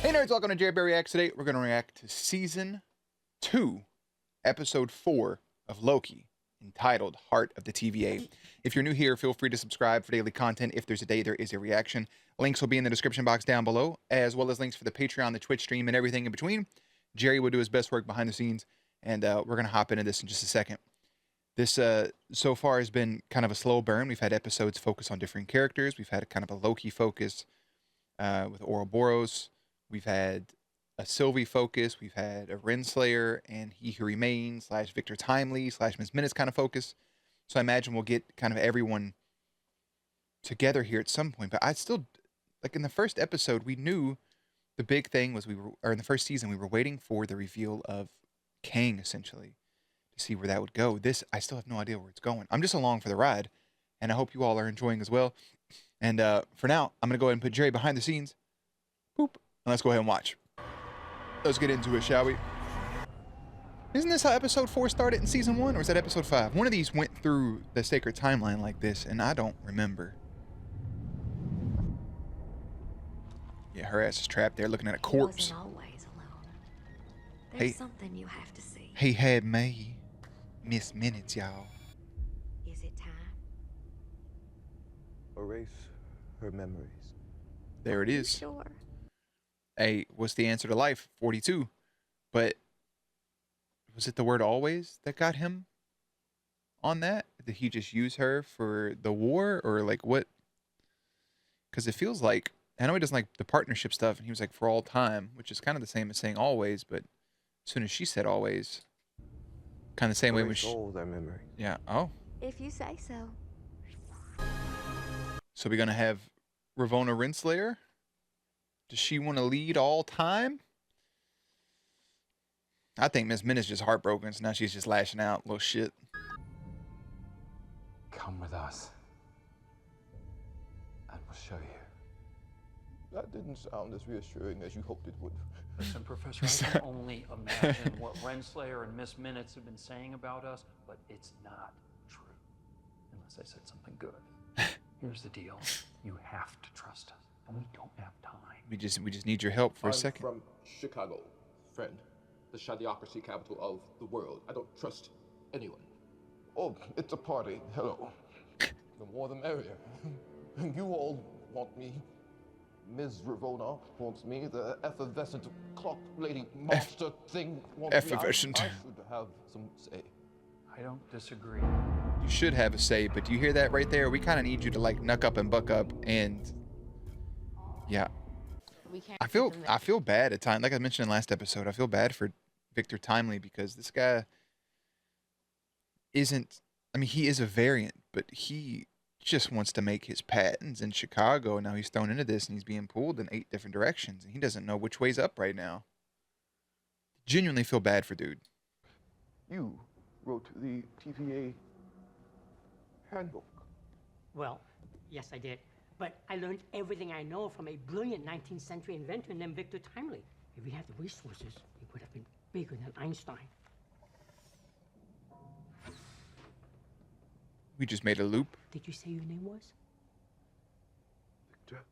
Hey nerds, welcome to Jerry Bear Reacts. Today we're going to react to Season 2, Episode 4 of Loki, entitled Heart of the TVA. If you're new here, feel free to subscribe for daily content. If there's a day, there is a reaction. Links will be in the description box down below, as well as links for the Patreon, the Twitch stream, and everything in between. Jerry will do his best work behind the scenes, and we're going to hop into this in just a second. This, so far, has been kind of a slow burn. We've had episodes focus on different characters. We've had kind of a Loki focus with Ouroboros. We've had a Sylvie focus. We've had a Ren Slayer and He Who Remains / Victor Timely / Ms. Minutes kind of focus. So I imagine we'll get kind of everyone together here at some point. But I still, like in the first episode, we knew the big thing was or in the first season, we were waiting for the reveal of Kang, essentially, to see where that would go. This, I still have no idea where it's going. I'm just along for the ride, and I hope you all are enjoying as well. And for now, I'm going to go ahead and put Jerry behind the scenes. Boop. And let's go ahead and watch. Let's get into it, shall we? Isn't this how episode 4 started in season 1, or is that episode 5? One of these went through the sacred timeline like this, and I don't remember. Yeah, her ass is trapped there looking at a corpse. He wasn't always alone. There's something you have to see. He had me. Miss Minutes, y'all. Is it time? Erase her memories. There it is. Sure. Hey, what's the answer to life? 42. But was it the word always that got him on that? Did he just use her for the war, or like what? Because it feels like, I know he doesn't like the partnership stuff, and he was like for all time, which is kind of the same as saying always, but as soon as she said always, kind of the same way when she, all their memory. yeah. Oh, If you say so. so we're gonna have Ravonna Ren Slayer. Does she want to lead all time? I think Miss Minutes just heartbroken, so now she's just lashing out. Little shit. Come with us, and we'll show you. That didn't sound as reassuring as you hoped it would. Listen, Professor, I can only imagine what Ren Slayer and Miss Minutes have been saying about us, but it's not true. Unless I said something good. Here's the deal. You have to trust us, and we don't have time. We just need your help for a second. From Chicago, friend. The shadiocracy capital of the world. I don't trust anyone. Oh, it's a party. Hello. The more the merrier. You all want me. Ms. Ravonna wants me. The effervescent clock lady monster thing wants Effervescent. me. I should have some say. I don't disagree. You should have a say, but do you hear that right there? We kind of need you to like knuck up and buck up, and yeah. I feel bad at times. Like I mentioned in last episode, I feel bad for Victor Timely because this guy isn't, I mean, he is a variant, but he just wants to make his patents in Chicago. Now he's thrown into this and he's being pulled in 8 different directions, and he doesn't know which way's up right now. Genuinely feel bad for dude. You wrote the TVA handbook. Well, yes, I did. But I learned everything I know from a brilliant 19th century inventor named Victor Timely. If we had the resources, he would have been bigger than Einstein. We just made a loop. Did you say your name was? Victor.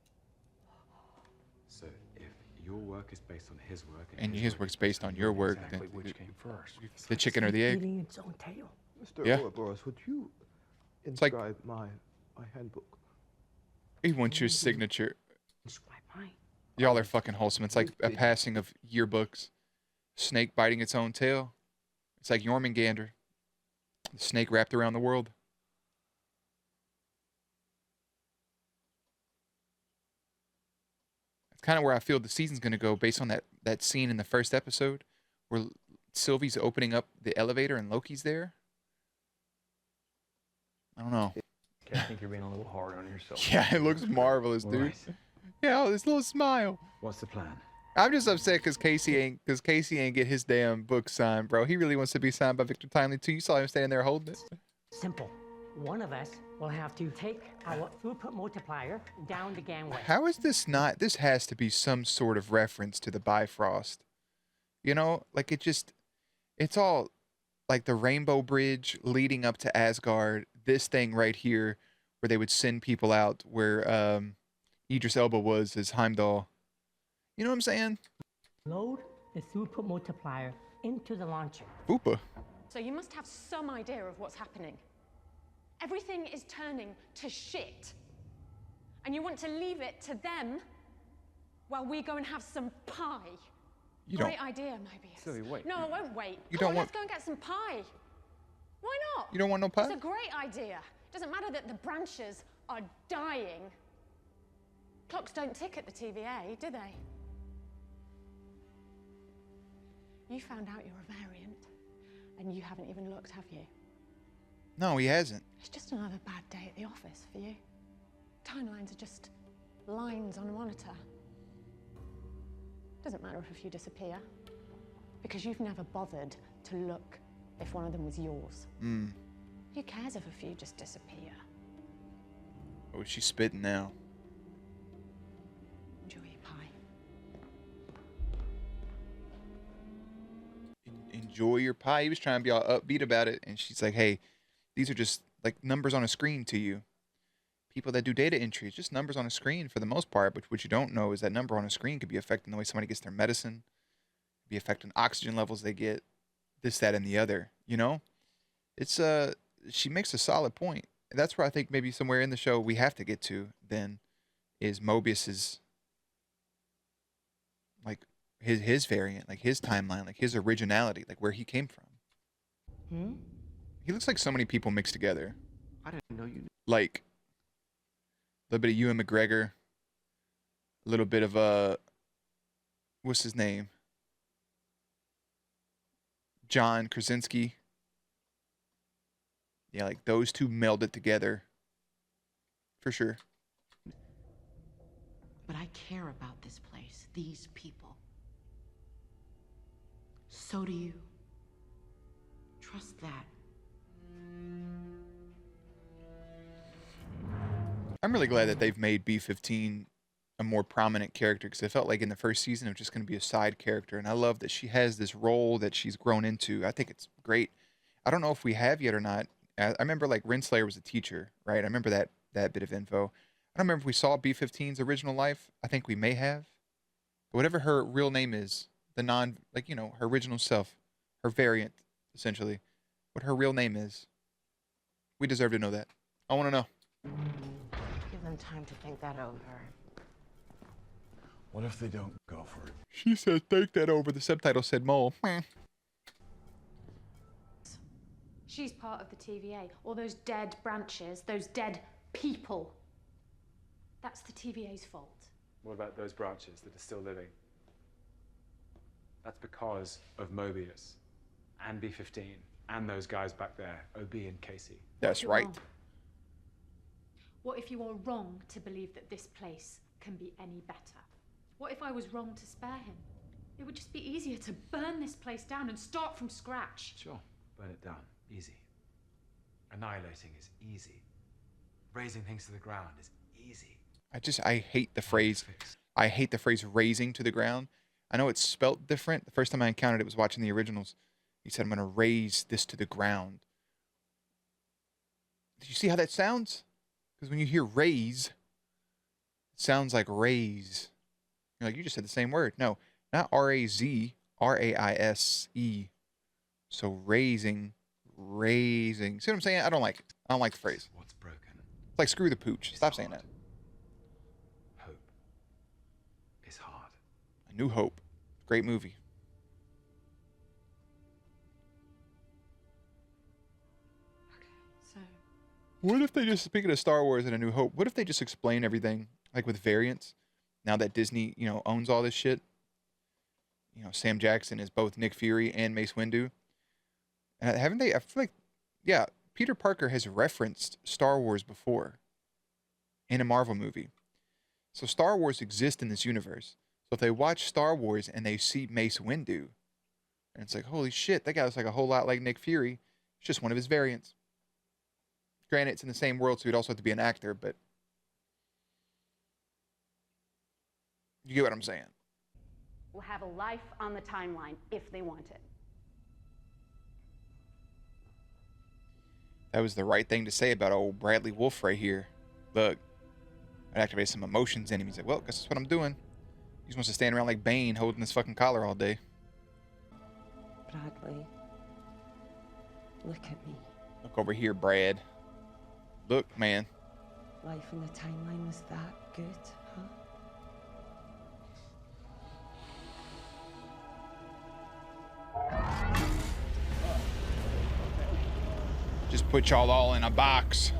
So, if your work is based on his work, And his work's based on your work, Exactly then which came first. the chicken or the egg. Eating its own tail. Mr. Yeah. Ouroboros, would you like- inscribe my handbook? He wants your signature. Inscribe mine. Y'all are fucking wholesome. It's like a passing of yearbooks. Snake biting its own tail. It's like Jormungandr. The snake wrapped around the world. That's kind of where I feel the season's going to go based on that scene in the first episode where Sylvie's opening up the elevator and Loki's there. I don't know. Okay, I think you're being a little hard on yourself. Yeah, it looks marvelous, dude. Right. Yeah, oh, this little smile. What's the plan? I'm just upset because Casey ain't get his damn book signed, bro. He really wants to be signed by Victor Timely too. You saw him standing there holding it. Simple. One of us will have to take our throughput multiplier down the gangway. How is this not? This has to be some sort of reference to the Bifrost. You know, like it's all like the Rainbow Bridge leading up to Asgard. This thing right here, where they would send people out, where Idris Elba was as Heimdall. You know what I'm saying? Load the throughput multiplier into the launcher. Fupa. So you must have some idea of what's happening. Everything is turning to shit. And you want to leave it to them while we go and have some pie. You Great don't. idea, Mobius. Silly, wait. No, I won't wait. You Come don't on, want- let's go and get some pie. Why not? You don't want no pie? It's a great idea. Doesn't matter that the branches are dying. Clocks don't tick at the TVA, do they? You found out you're a variant, and you haven't even looked, have you? No, he hasn't. It's just another bad day at the office for you. Timelines are just lines on a monitor. Doesn't matter if you disappear, because you've never bothered to look if one of them was yours. Who cares if a few just disappear? Oh, she's spitting now. Enjoy your pie. Enjoy your pie. He was trying to be all upbeat about it, and she's like, hey, these are just like numbers on a screen to you. People that do data entry, it's just numbers on a screen for the most part, but what you don't know is that number on a screen could be affecting the way somebody gets their medicine, be affecting oxygen levels they get, this, that, and the other, you know? It's she makes a solid point. And that's where I think maybe somewhere in the show we have to get to then is Mobius's like his variant, like his timeline, like his originality, like where he came from. He looks like so many people mixed together. I didn't know you. Like a little bit of Ewan McGregor, a little bit of what's his name? John Krasinski. Yeah, like those two melded together. For sure. But I care about this place, these people. So do you. Trust that. I'm really glad that they've made B-15 a more prominent character because it felt like in the first season it was just going to be a side character. And I love that she has this role that she's grown into. I think it's great. I don't know if we have yet or not. I remember like Ren Slayer was a teacher, right? I remember that bit of info. I don't remember if we saw B-15's original life. I think we may have. But whatever her real name is, the her original self, her variant, essentially, what her real name is, we deserve to know that. I want to know. Give them time to think that over. What if they don't go for it? She said, think that over. The subtitle said mole. She's part of the TVA. All those dead branches, those dead people. That's the TVA's fault. What about those branches that are still living? That's because of Mobius and B-15 and those guys back there, OB and Casey. That's You're right. wrong. What if you are wrong to believe that this place can be any better? What if I was wrong to spare him? It would just be easier to burn this place down and start from scratch. Sure, burn it down. Easy. Annihilating is easy. Raising things to the ground is easy. I hate the phrase. I hate the phrase raising to the ground. I know it's spelt different. The first time I encountered it was watching the originals. He said, I'm going to raise this to the ground. Do you see how that sounds? Because when you hear raise, it sounds like raise. You're like, you just said the same word. No, not R-A-Z, R-A-I-S-E. So raising. See what I'm saying? I don't like it. I don't like the phrase. What's broken? It's like screw the pooch. Stop saying that. Hope is hard. A New Hope. Great movie. So, What if they just, speaking of Star Wars and A New Hope, what if they just explain everything, like with variants, now that Disney, owns all this shit? Sam Jackson is both Nick Fury and Mace Windu. Haven't they, I feel like, yeah, Peter Parker has referenced Star Wars before in a Marvel movie. So Star Wars exists in this universe. So if they watch Star Wars and they see Mace Windu, and it's like, holy shit, that guy looks like a whole lot like Nick Fury. It's just one of his variants. Granted, it's in the same world, so he'd also have to be an actor, but you get what I'm saying. Will have a life on the timeline if they want it. That was the right thing to say about old Bradley Wolf right here. Look, I activated some emotions in him. He's like, well, guess that's what I'm doing. just wants to stand around like Bane holding his fucking collar all day. Bradley, look at me. Look over here, Brad. Look, man. Life in the timeline was that good, huh? Just put y'all all in a box.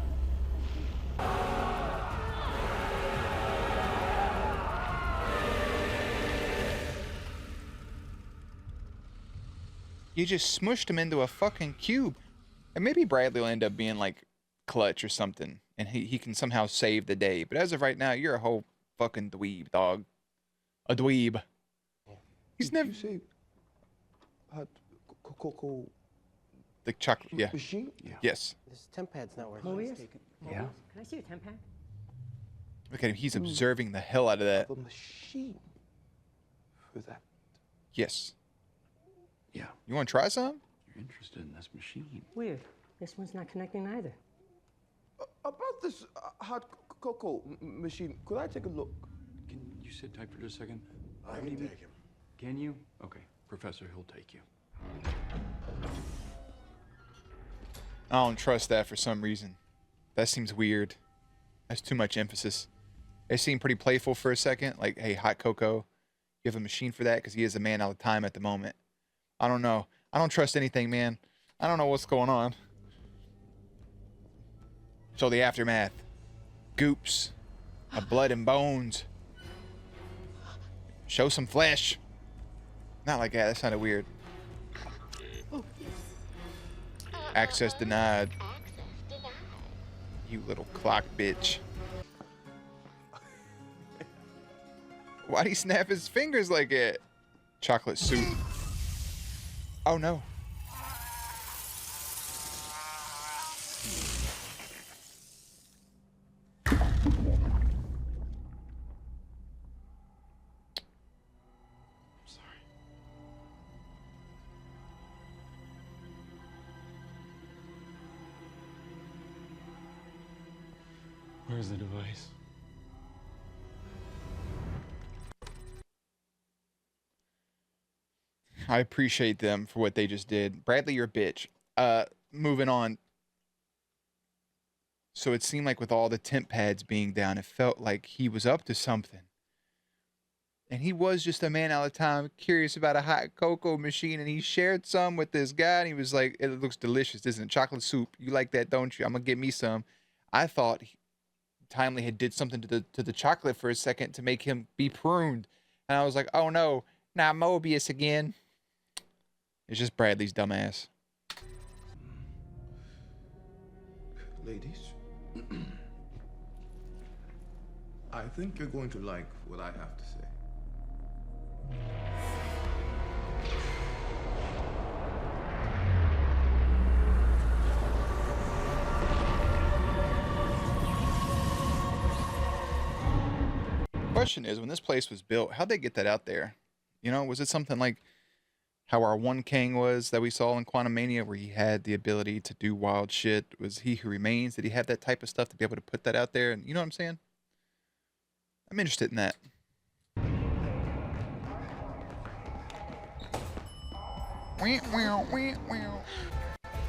You just smushed him into a fucking cube. And maybe Bradley will end up being like clutch or something. And he can somehow save the day. But as of right now, you're a whole fucking dweeb, dog. A dweeb. He's never... You say... hot cocoa... The chocolate, yeah. Machine? Yeah. Yes. This temp pad's not working. Mobius? Yeah. Can I see your temp pad? Look at him. He's observing the hell out of that. The machine. For that. Yes. Yeah. You want to try some? You're interested in this machine. Weird. This one's not connecting either. About this hot cocoa machine, could I take a look? Can you sit tight for just a second? I can take him. Can you? Okay. Professor, he'll take you. I don't trust that for some reason. That seems weird. That's too much emphasis. It seemed pretty playful for a second. Like, hey, hot cocoa. You have a machine for that? Because he is a man out of time at the moment. I don't know. I don't trust anything, man. I don't know what's going on. So the aftermath. Goops. Of blood and bones. Show some flesh. Not like that. That sounded weird. Access denied. You little clock bitch. Why'd he snap his fingers like that? Chocolate soup. Oh no. Where's the device? I appreciate them for what they just did. Bradley, you're a bitch. Moving on. So it seemed like with all the temp pads being down, it felt like he was up to something. And he was just a man out of time, curious about a hot cocoa machine, and he shared some with this guy, and he was like, it looks delicious, isn't it? Chocolate soup. You like that, don't you? I'm going to get me some. I thought Timely had did something to the chocolate for a second to make him be pruned. And I was like, oh no, not Mobius again. It's just Bradley's dumbass. Ladies, I think you're going to like what I have to say. Question is, when this place was built, how'd they get that out there? You know, was it something like how our one king was that we saw in Quantum Mania, where he had the ability to do wild shit? Was He Who Remains? Did he have that type of stuff to be able to put that out there? And you know what I'm saying? I'm interested in that.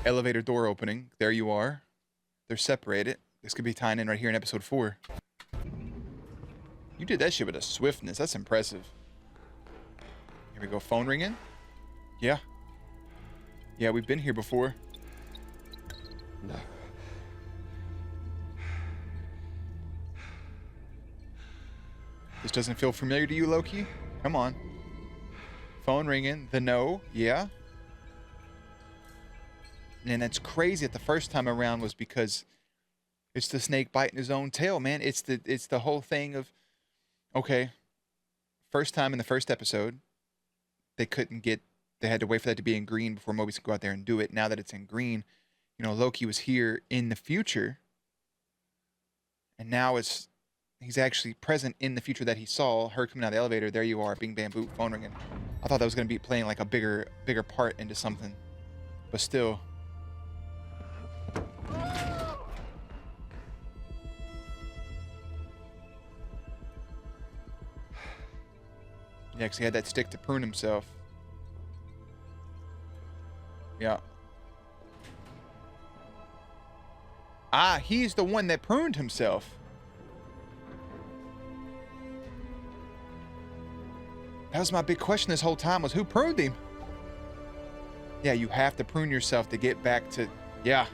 Elevator door opening. There you are. They're separated. This could be tying in right here in episode 4. You did that shit with a swiftness. That's impressive. Here we go. Phone ringing. Yeah. Yeah, we've been here before. No. This doesn't feel familiar to you, Loki? Come on. Phone ringing. The no. Yeah. And that's crazy that the first time around was because it's the snake biting his own tail, man. It's the whole thing of, okay, first time in the first episode, they had to wait for that to be in green before Mobius could go out there and do it. Now that it's in green, you know, Loki was here in the future, and now he's actually present in the future that he saw. Her coming out of the elevator, there you are, bing bam boot, phone ringing. I thought that was going to be playing like a bigger part into something, but still. Yeah, 'cause he had that stick to prune himself. Yeah. Ah, he's the one that pruned himself. That was my big question this whole time, was who pruned him? Yeah, you have to prune yourself to get back to... Yeah.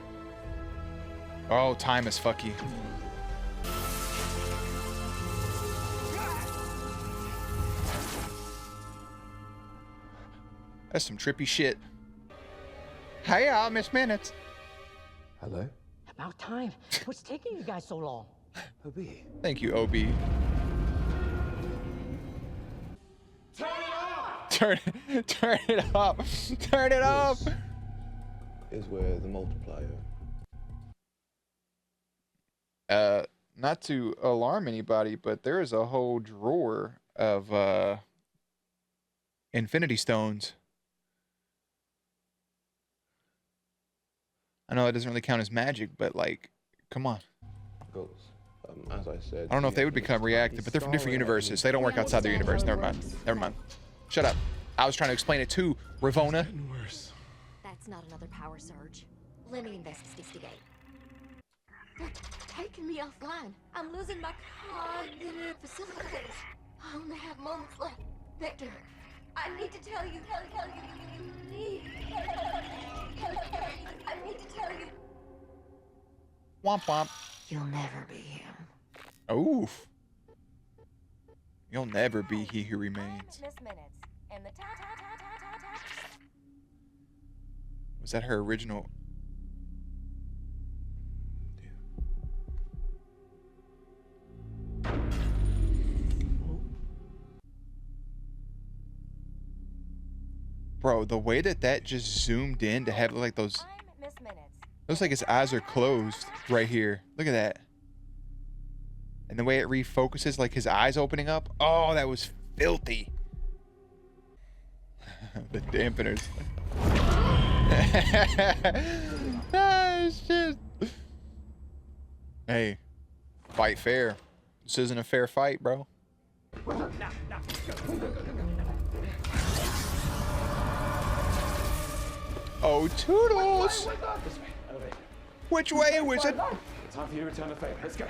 Oh, time is fucky. That's some trippy shit. Hey, y'all, Miss Minutes. Hello? About time. What's taking you guys so long? OB. Thank you, OB. Turn it up. Turn it up. Is where the multiplier. Not to alarm anybody, but there is a whole drawer of Infinity Stones. I know it doesn't really count as magic, but like, come on. Goes. As I said. I don't know if they would become reactive, but they're from different universes. They don't work outside their universe. Never mind. Never mind. Shut up. I was trying to explain it to Ravona. Worse. That's not another power surge. Let me investigate. They're taking me offline. I'm losing my cognitive facilities. I only have moments left. Victor, I need to tell you. I need to tell you. Womp womp. You'll never be him. Oof. You'll never be he who remains. Was that her original? Bro, the way that just zoomed in to have like those... Looks like his eyes are closed right here. Look at that. And the way it refocuses, like his eyes opening up. Oh, that was filthy. The dampeners. Ah, shit. Hey, fight fair. This isn't a fair fight, bro. Oh, Toodles! Which way, wizard? It's time for you to return the favor. Let's go.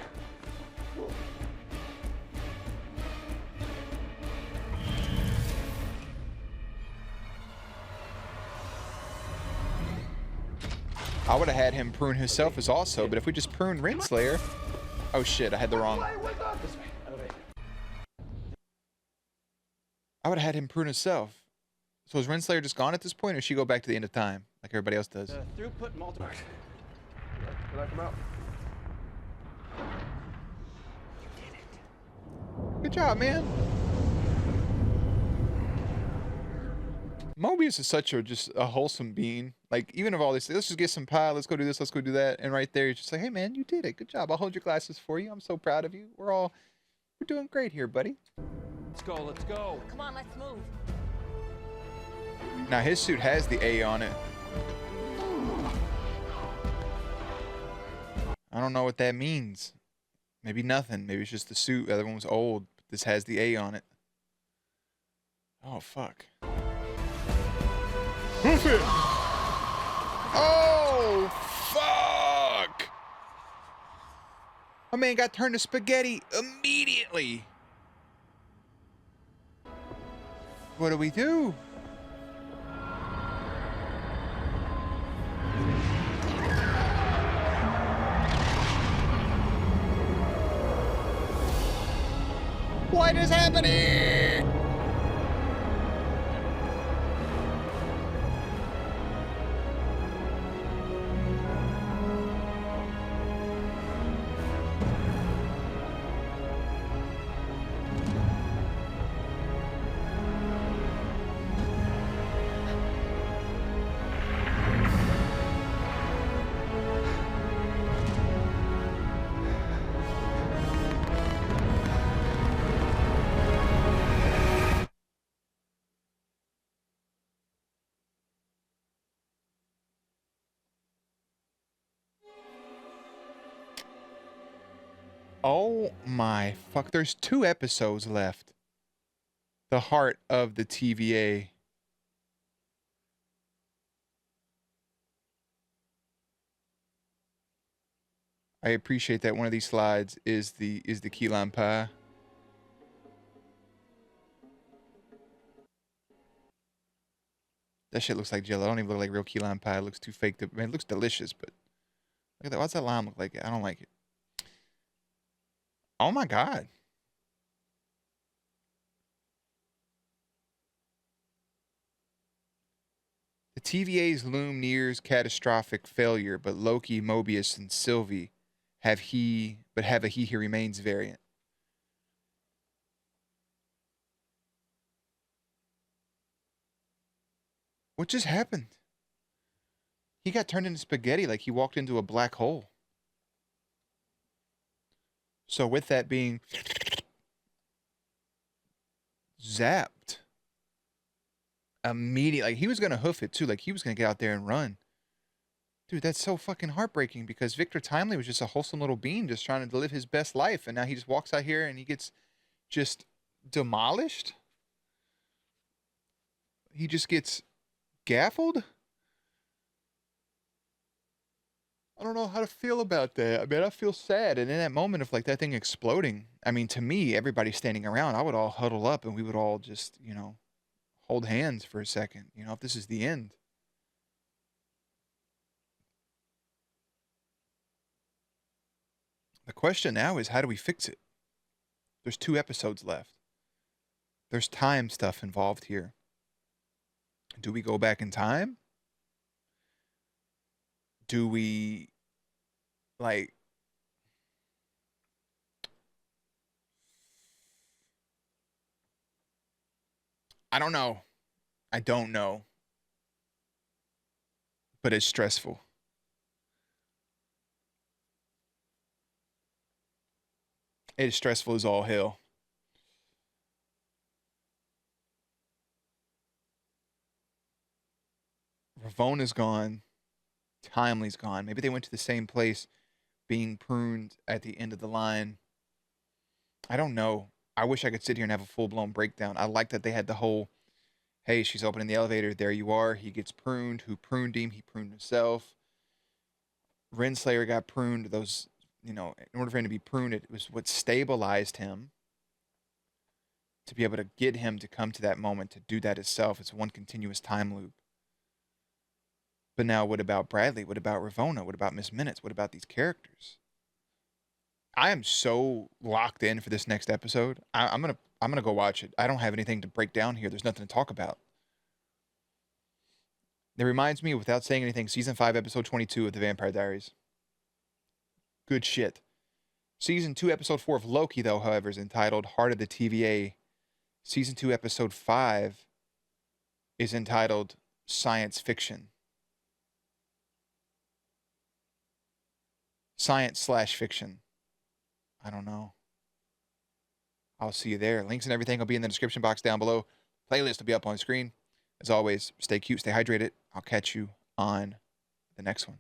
I would have had him prune himself as also, but if we just prune Ren Slayer... Oh shit, I had the wrong... I would have had him prune himself. So is Ren Slayer just gone at this point, or should she go back to the end of time, like everybody else does? Throughput multiplier. Can I come out? Good job, man. Mobius is such a just a wholesome being. Like, even of all this, let's just get some pie, let's go do this, let's go do that. And right there, he's just like, hey man, you did it. Good job. I'll hold your glasses for you. I'm so proud of you. We're doing great here, buddy. Let's go, let's go. Come on, let's move. Now his suit has the A on it. I don't know what that means. Maybe nothing. Maybe it's just the suit. The other one was old. But this has the A on it. Oh, fuck. Hoof it! Oh, fuck! My man got turned to spaghetti immediately. What do we do? What is happening? Oh my fuck, there's 2 episodes left. The heart of the TVA. I appreciate that one of these slides is the key lime pie. That shit looks like jello. I don't even look like real key lime pie. It looks too fake. I mean, it looks delicious, but look at that. What's that lime look like? I don't like it. Oh my God. The TVA's loom nears catastrophic failure, but Loki, Mobius, and Sylvie have a He Who Remains variant. What just happened? He got turned into spaghetti like he walked into a black hole. So with that being zapped immediately, like he was gonna hoof it too, like he was gonna get out there and run. Dude, that's so fucking heartbreaking because Victor Timely was just a wholesome little being just trying to live his best life, and now he just walks out here and he gets just demolished. He just gets gaffled. I don't know how to feel about that. I mean, I feel sad. And in that moment of like that thing exploding, I mean, to me, everybody standing around, I would all huddle up and we would all just, you know, hold hands for a second, you know, if this is the end. The question now is, how do we fix it? There's 2 episodes left. There's time stuff involved here. Do we go back in time? Do we, like, I don't know. I don't know. But it's stressful. It is stressful as all hell. Ravona's gone. Timely's gone. Maybe they went to the same place, being pruned at the end of the line. I don't know. I wish I could sit here and have a full-blown breakdown. I like that they had the whole, hey, she's opening the elevator. There you are. He gets pruned. Who pruned him? He pruned himself. Ren Slayer got pruned. Those, you know, in order for him to be pruned, it was what stabilized him to be able to get him to come to that moment to do that itself. It's one continuous time loop. But now what about Bradley? What about Ravona? What about Miss Minutes? What about these characters? I am so locked in for this next episode. I'm gonna go watch it. I don't have anything to break down here. There's nothing to talk about. It reminds me, without saying anything, season 5, episode 22 of The Vampire Diaries. Good shit. Season 2, episode 4 of Loki, though, however, is entitled Heart of the TVA. Season 2, episode 5 is entitled Science Fiction. Science/fiction. I don't know. I'll see you there. Links and everything will be in the description box down below. Playlist will be up on the screen. As always, stay cute, stay hydrated. I'll catch you on the next one.